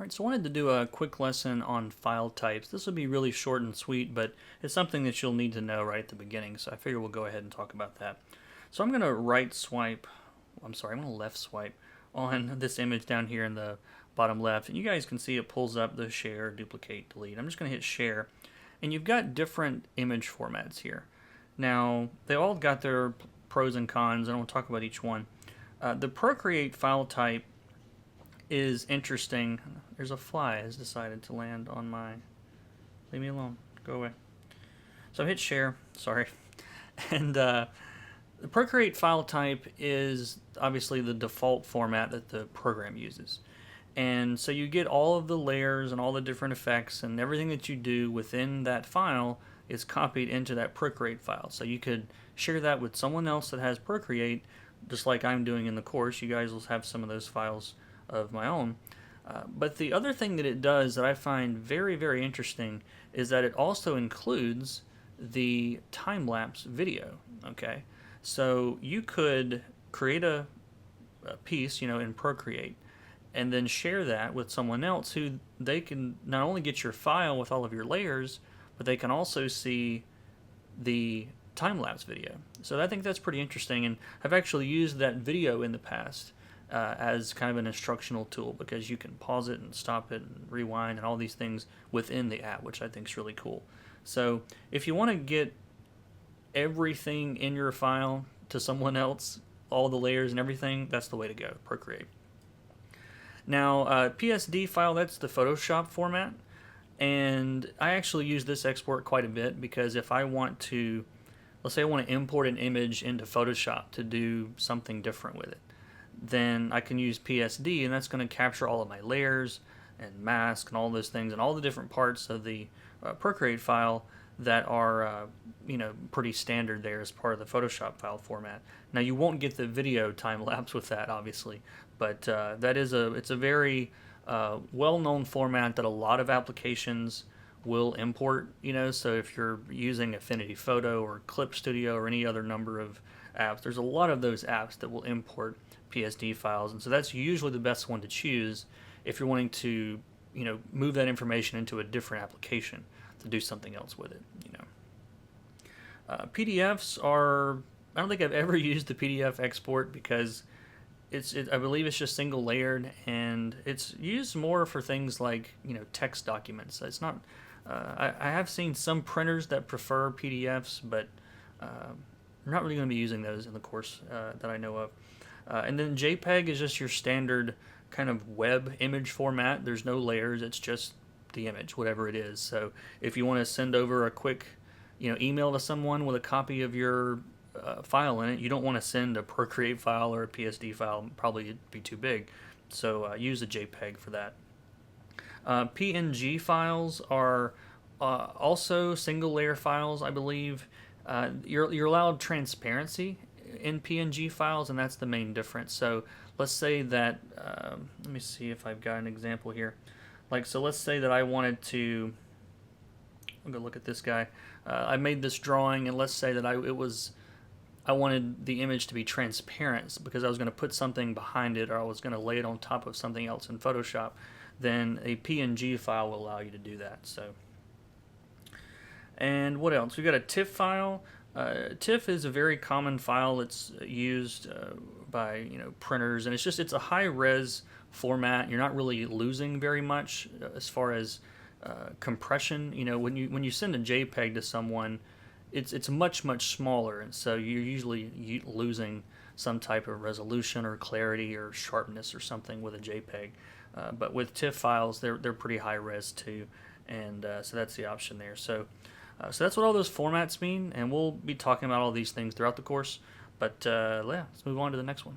Alright, so I wanted to do a quick lesson on file types. This will be really short and sweet, but it's something that you'll need to know right at the beginning, so I figure we'll go ahead and talk about that. So I'm going to I'm going to left swipe on this image down here in the bottom left, and you guys can see it pulls up the share, duplicate, delete. I'm just going to hit share, and you've got different image formats here. Now, they all got their pros and cons, and we'll talk about each one. The Procreate file type is interesting. There's a fly has decided to land on my... Leave me alone. Go away. So I hit share. Sorry. And the Procreate file type is obviously the default format that the program uses. And so you get all of the layers and all the different effects, and everything that you do within that file is copied into that Procreate file. So you could share that with someone else that has Procreate, just like I'm doing in the course. You guys will have some of those files of my own. But the other thing that it does that I find very, very interesting is that it also includes the time-lapse video. Okay, so you could create a piece, in Procreate, and then share that with someone else who they can not only get your file with all of your layers, but they can also see the time-lapse video. So I think that's pretty interesting, and I've actually used that video in the past as kind of an instructional tool, because you can pause it and stop it and rewind and all these things within the app, which I think is really cool. So if you want to get everything in your file to someone else, all the layers and everything, that's the way to go, Procreate. Now, PSD file, that's the Photoshop format, and I actually use this export quite a bit, because if I want to, let's say I want to import an image into Photoshop to do something different with it, then I can use PSD, and that's going to capture all of my layers and mask and all those things and all the different parts of the Procreate file that are pretty standard there as part of the Photoshop file format. Now, you won't get the video time lapse with that, obviously, but it's a very well-known format that a lot of applications will import. So if you're using Affinity Photo or Clip Studio or any other number of apps, there's a lot of those apps that will import PSD files, and so that's usually the best one to choose if you're wanting to move that information into a different application to do something else with it. PDFs are, I don't think I've ever used the PDF export, because I believe it's just single layered, and it's used more for things like text documents. It's not I have seen some printers that prefer PDFs, but I'm not really going to be using those in the course that I know of. And then JPEG is just your standard kind of web image format. There's no layers. It's just the image, whatever it is. So if you want to send over a quick email to someone with a copy of your file in it, you don't want to send a Procreate file or a PSD file. Probably it'd be too big. So use a JPEG for that. PNG files are also single layer files, I believe. You're allowed transparency in PNG files, and that's the main difference. So let's say that let me see if I've got an example here. So let's say that I wanted to, I'm gonna look at this guy. I made this drawing, and let's say that I wanted the image to be transparent because I was going to put something behind it, or I was going to lay it on top of something else in Photoshop. Then a PNG file will allow you to do that. So, and what else? We've got a TIFF file. TIFF is a very common file that's used by printers, and it's a high res format. You're not really losing very much as far as compression. When you send a JPEG to someone, it's much smaller, and so you're usually losing some type of resolution or clarity or sharpness or something with a JPEG. But with TIFF files, they're pretty high res too, and so that's the option there. So that's what all those formats mean, and we'll be talking about all these things throughout the course. But yeah, let's move on to the next one.